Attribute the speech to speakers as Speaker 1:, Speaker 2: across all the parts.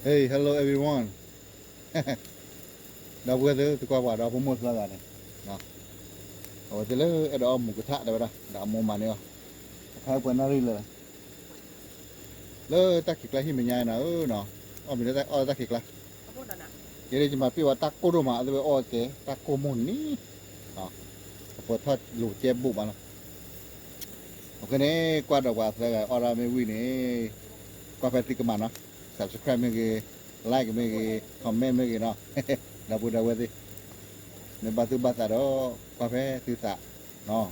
Speaker 1: Hey, hello everyone. เราเพื่อนเตัวกว่าเราผมหมดแล้วกันเนาะเอาแต่เลยเราหมูกระทะได้ปะเราหมูมันเนี่ยใครเปิดน่าริเลยเลยตาขิกละที่มันใหญ่นะเนาะเอามีแต่ตาขิกละเดี๋ยวจะมาพี่ว่าตาโกโดมาเลยโอเคตาโกมุนนี่เนาะเปิดทอดหลูเจ็บบุบมาละโอเคเนี่ยกว่าดอกว่าใส่กันออราไม่วิ่งนี่กว่าไปติดกันมาเนาะ subscribe ไม่กี่ like ไม่กี่ comment ไม่กี่เนาะเราพูดเอาไว้สิ ในบาตุบาสาดอกาแฟสื่อสะเนาะ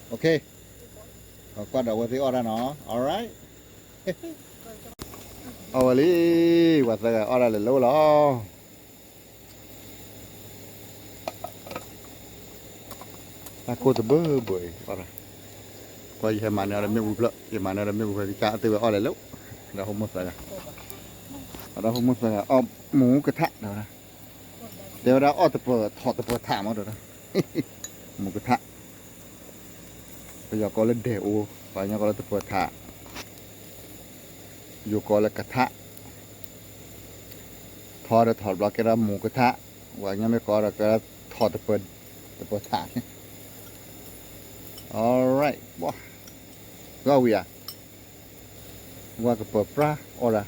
Speaker 1: โอเคก็ดอกว่าสิออระเนาะ alright เอาวะลีว่าสะออระเลยโลล้อตะโกตะเบ้อบ่อยออระก็ยังมาเนี่ยเราไม่บุบละยังมาเนี่ยเราไม่บุบที่กะตัวออระแล้วเราหมดแล้วเราหมดแล้วเอาหมูกระทะเดี๋ยวนะเดี๋ยวเราเอาตะเปิดถอดตะเปิดถามเอาเดี๋ยวนะหมูกระทะไปยอกอเล่นเดวไปยอกอเล่นตะเปิดถาอยู่กอเล่นกระทะทอดถอดบล็อกแกระหมูกระทะว่ายังไม่กอเราก็ถอดตะเปิดถา alright ว้าก็วิ่งว่าก็เปิดปลาโอ้ละ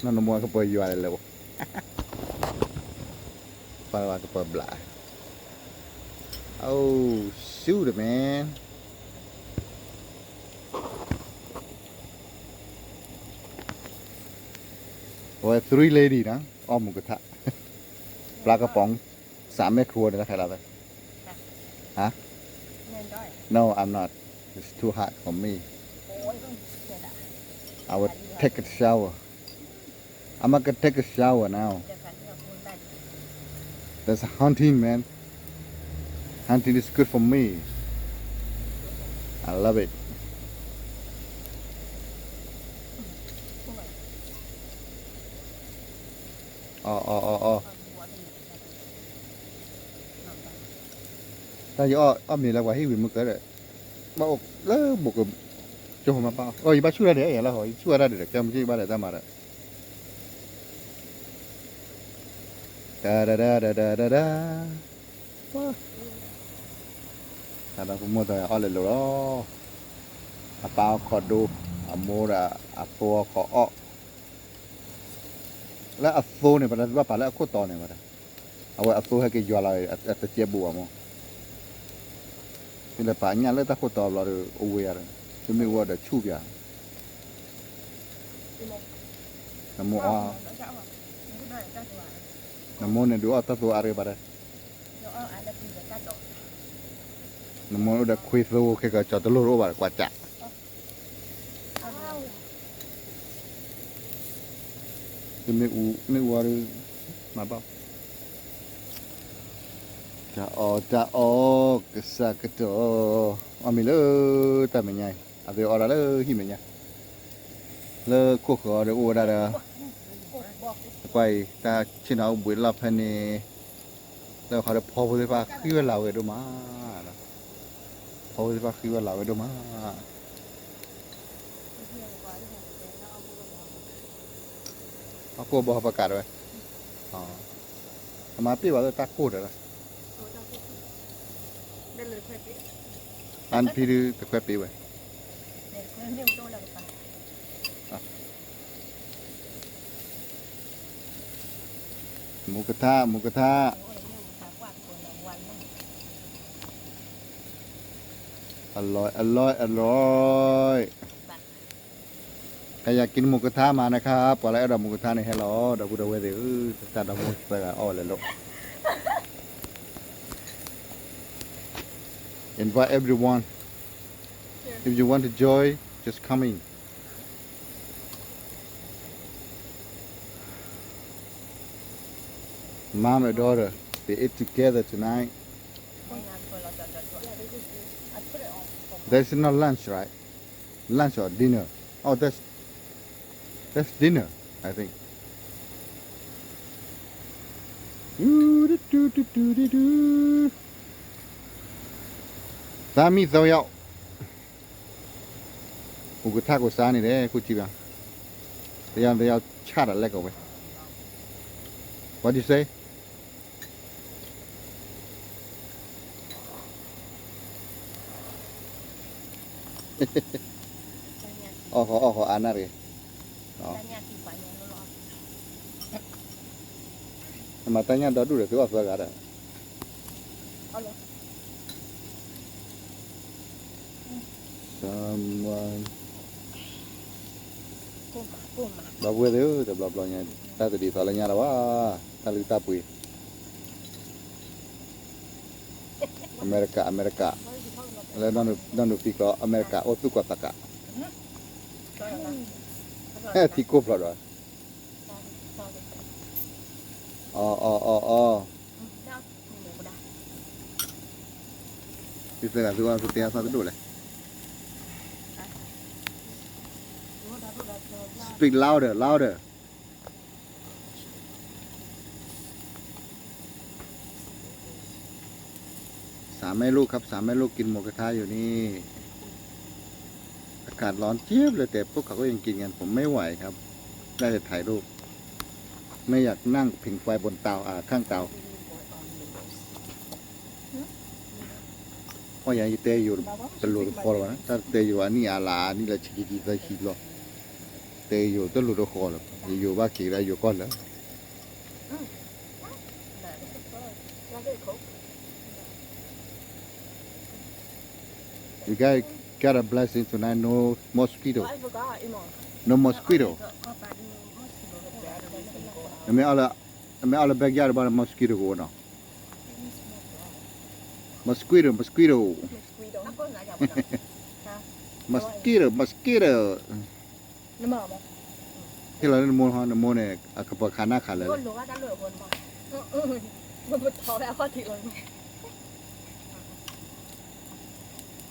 Speaker 1: นั่นมัวก็เปิดอยู่อะไรเลยวะปลาว่าก็เปิดปลา oh shoot man โอ้ย three lady นะอ้อมหมูกระทะปลากระป๋อง3 แม่ครัวนะใครรับไปฮะ no I'm not it's too hot for me I would take a shower I'm not gonna take a shower now that's hunting man hunting is good for me I love it อ๋อถ้าย่อมนี่แล้วว่าให้วิ่งมันเกิดเลยมาอกแล้วบุกจงมาเปล่าโอ้ยบ้าช่วยได้เหรอหอยช่วยได้เด็กจำชื่อบ้านอะไรตั้งมาละดาถ้าเราพูดแต่เอาเลยหรออาเปล่าขอดูอาโมระอาตัวขออ้อแล้วอาโซเนี่ยมันว่าป่าแล้วโคตรเนี่ยมันเอาไว้อาโซให้แกยัวอะไรอาตะเจี๊ยบบัวมั้งนี่แหละป่าเนี่ยแล้วตะโคตรเราเอาไว้อะไรจะไม่ว่าเดี๋ยวชูบยาน้ำมันน้ำมันเนี่ยดูเอาตัวอะไรบ้างน้ำมันudahคุยสู้แค่ก็จอดตลอดรู้บ้างกว่าจะจะไม่ว่าหรือมาเปล่าจะออกกษักตัวอามิเลยแต่ไม่ไงเอาเดี๋ยวเอาละเลยหิมไม่ไงเลยคุกเขาเดี๋ยวอ้วนได้ไปแต่ชินเอาบุญลับให้เนี่ยแล้วเขาจะพอพูดว่าคือว่าเราเอดูมาพอพูดว่าคือว่าเราเอดูมาเอากูบอกประกาศไว้อ๋อมาปีว่าตะกูเด้ออันพี่ดูตะแควปีไว้หมูกระทะอร่อยใครอยากกินหมูกระทะมานะครับก่อนแล้วเราหมูกระทะในให้เราเดี๋ยวกูจะเวทีจัดเราหมูใส่กันอ้อเลยลูก invite everyone if you want to join just come in mom and daughter they eat together tonight there's no lunch right lunch or dinner oh that's dinner I thinkสามีสาวยาวกูก็ทักกูสานี่เด้กูจีบยังเดี๋ยวชาติอะไรก็ไป What do you say? อ๋อขออ่านหน้าเลยอ๋อมาตั้งยันดอดูเลยคือว่าเฟื่องอะไรsomeone บาบัวเดียวแต่บลาบลาเนี่ยตาตัวดีตอนละเนี่ยละว่าตาลิตาปุยอเมริกาแล้วนั่นฟิกก็อเมริกาโอ้ตุกตะกะที่กูพลอดวะอ๋อที่เสือคือว่าสุดที่สุดดูเลย speak louder สามแม่ลูกครับสามแม่ลูกกินหมูกระทะอยู่นี่อากาศร้อนเจี๊ยบเลยแต่พวกเขาก็ยังกินกันผมไม่ไหวครับได้แต่ถ่ายรูปไม่อยากนั่งผิงไฟบนเตาข้างเตาเพราะอย่างนี้เตยอยู่ตลอดคอแล้วนะถ้าเตยอยู่อันนี้อาลานี่ละชิกิได้ชิลล์เตยอยู่ตลอดคอแล้วอยู่บ้านกี่ได้อยู่ก้อนแล้ว You guys got a blessing tonight. No mosquito.
Speaker 2: I forgot, Imon.
Speaker 1: No mosquito. I mean, all the backyard about a mosquito going on. Mosquito. Mosquito. Khi là môn hoa môn này cái bậc khả năng khả lợi.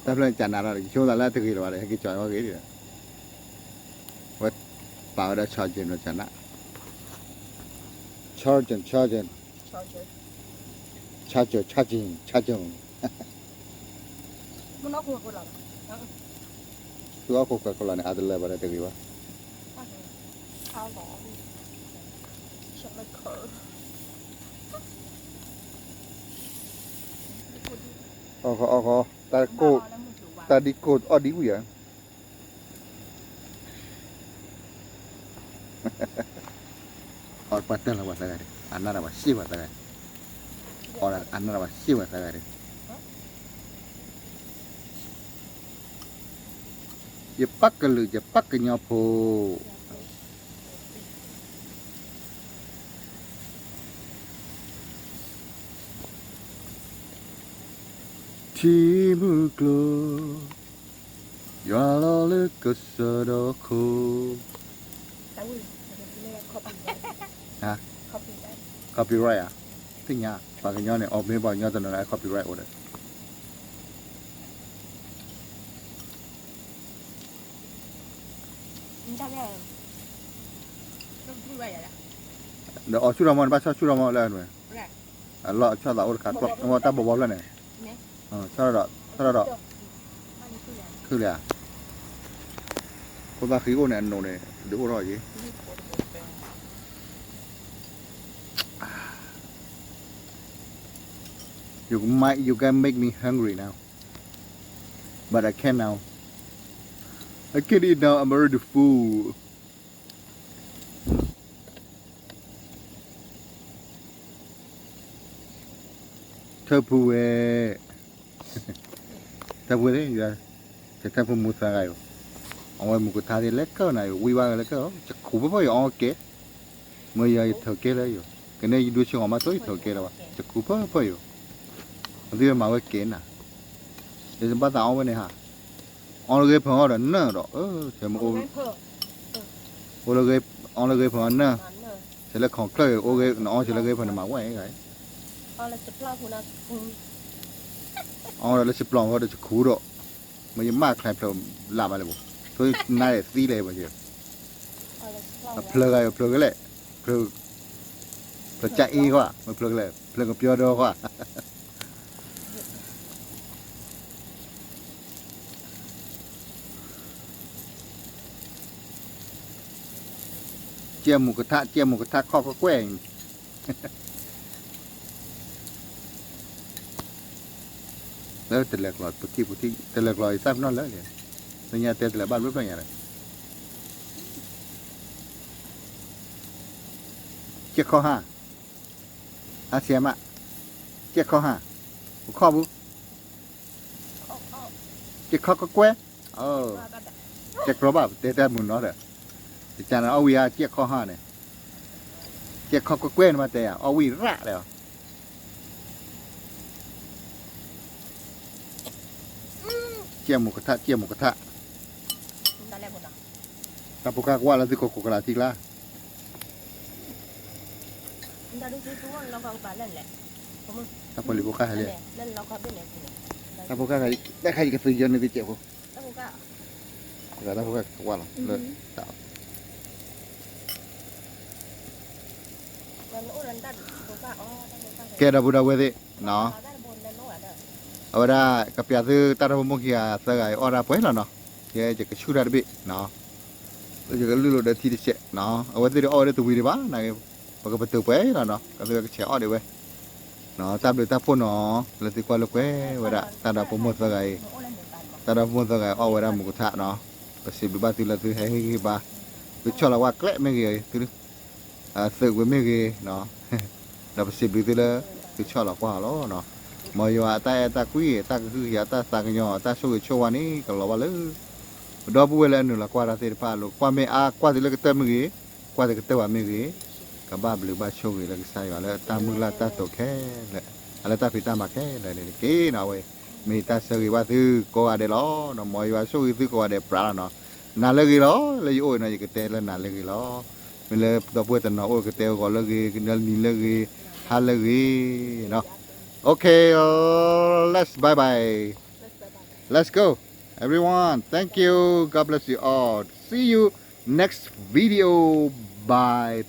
Speaker 1: Ta phải chán nào rồi, chúng ta lại thực hiện rồi cái trò cái gì đó. What bảo đã charge nó chán ạ. Charging.
Speaker 2: Nó không có làm.
Speaker 1: Tôi có Coca-Cola này ada lebar ada riba.
Speaker 2: Sao đó? Sao lại khờ?
Speaker 1: Tadi code odi bu ya. Or patel lah bahasa kari. Anak apa sih bahasa kari. Orang anak apa sih bahasa kari. Jepak ke nyopo. Cimuklo Yalale kesadako Hả? Copyright à? Thích nha và cái nhau này ốp mấy bao nhau tao nói copyright rồi đấy Đó, chú Ramon, bắt sao chú Ramon lên rồi Lọ cho tao cả mà tao bỏ lên này sao đóคือเลยคนบ้าขี้โง่เนี่ยโน่เนี่ยดูอร่อยจี you can make me hungry now but I can't now I can't eat now I'm already fullเธอพูดta vừa đấy giờ thì ta phải mua sao rồi ông mua cái thà thì lấy cái này quy ba lấy cái đó chắc cũng phải ông kế mới giờ thợ kế đấy rồi cái này đôi khi ông mà tôi thợ kế đâu chắc cũng phải rồi bây mà cái kế nè để bắt đầu bên này hả ông là cái phần đó nữa đó thì mà ông là cái phần nữa thì là còn cái nó chỉ là cái phần mà quay cái ông là sập lòng hoặc là cú đó mà những mát này phải làmอะไรบุtôi nay tí này bao nhiêu plug cái này plug chạy quá mà plug này plug cái pio đó quá chia một cái thắt kho có quen แล้วแต่ละกลอยปุติแต่ละกลอยทราบนอนแล้วเนี่ยสัญญาแต่ละบ้านรู้เป็นยังไงเจ็ดข้อห้าอาเซียมะเจ็ดข้อห้าข้อบุ
Speaker 2: ข้าว
Speaker 1: เจ็ดข้อก็แก้เออ
Speaker 2: ว่าแบบ
Speaker 1: เจ็ดกรอบแต่หมุนเนาะเด้อแต่จานเอาวิอาเจ็ดข้อห้าเนี่ยเจ็ดข้อก็แก้มาแต่เอาวิระแล้วเจียหมูกระทะ
Speaker 2: ตอนแรกคนอ่ะ
Speaker 1: ตาปุกากว่าแล้วที่โกโกกลาทิกละ
Speaker 2: ตอนดูซื้อตัวเราก็เอาไปเล่นแหละผม
Speaker 1: ตาปุลิปุกาให้เลย
Speaker 2: เล่นเราก็เป็นเนี่ย
Speaker 1: ตาปุกาได้ใครก็ซื้อเยอะในที่เจ็บกู
Speaker 2: แล้วกูก็
Speaker 1: แต่ตาปุกาว่าหรอเลย
Speaker 2: มันโอ้รันดันกูก็อ๋อ
Speaker 1: แกดาบูดาเวดิเนาะ
Speaker 2: ด้านบนด้านโน้นอ่ะเด้อ
Speaker 1: เอาได้กับยาซื้อตาราบมุกี้สกายออราป่วยแล้วเนาะแกจะก็ชูดาบิเนาะแล้วจะก็ลุลุเดทีดิเชเนาะเอาไว้ที่ออเดตัววีดีบ้านะปกติป่วยแล้วเนาะก็คือเชออเดเว้ยเนาะตาดูตาพูนเนาะแล้วที่กว่าลูกเว้ยว่าตาดาปมุสกาย
Speaker 2: โอ้เล่นเดินตาม
Speaker 1: ตาดาปมุสกายออเวรามุกทะเนาะก็สิบบ้าที่ละที่ให้บ้าคือชอบละว่าแกละไม่เกยคือสึกเว้ยไม่เกยเนาะแล้วสิบที่ละคือชอบละกว่าล้อเนาะมอยว่าตาคุยตาคืออย่าตาสักยอตาช่วยช่วยนี่ก็รอว่าเลยดอบุเวลนุละกว่าราศีพาลุกว่าไม่กว่าที่ละก็เต็มมือกว่าที่ก็เต็มว่าไม่เกยกับบ้าหรือบ้าช่วยละก็ใส่ว่าแล้วตามือละตาโตแค่ละอะไรตาพิตามาแค่ละนี่เก๋นะเว้ยมีตาเสกว่าคือก็อะไรล้อเนาะมอยว่าช่วยคือก็อะไรปลาเนาะนาเลยกี่ล้อเลยโอ้ยนะก็เตะละนาเลยกี่ล้อมันเลยดอกบัวแต่เนาะโอ้ยก็เตะก็เลยกี่นี่เลยกี่ฮาเลยกี่เนาะOkay, let's bye bye. Let's go, everyone. Thank you. God bless you all. See you next video. Bye.